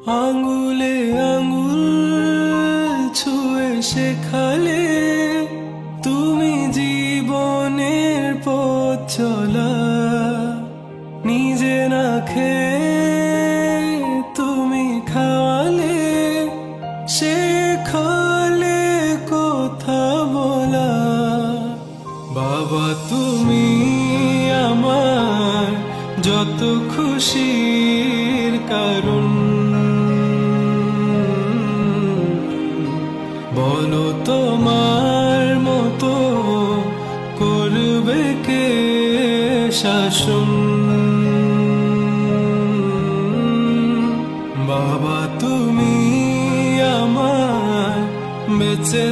আঙুলে আঙুল ছুঁয়ে শেখালে তুমি জীবনের পথ চলা। নিজে না খেয়ে তুমি খাওয়ালে, শেখালে কথা বলা। বাবা তুমি আমার যত খুশির কারণ, বলো তোমার মতো করবে কে শাসন। বাবা তুমি আমার বেঁচে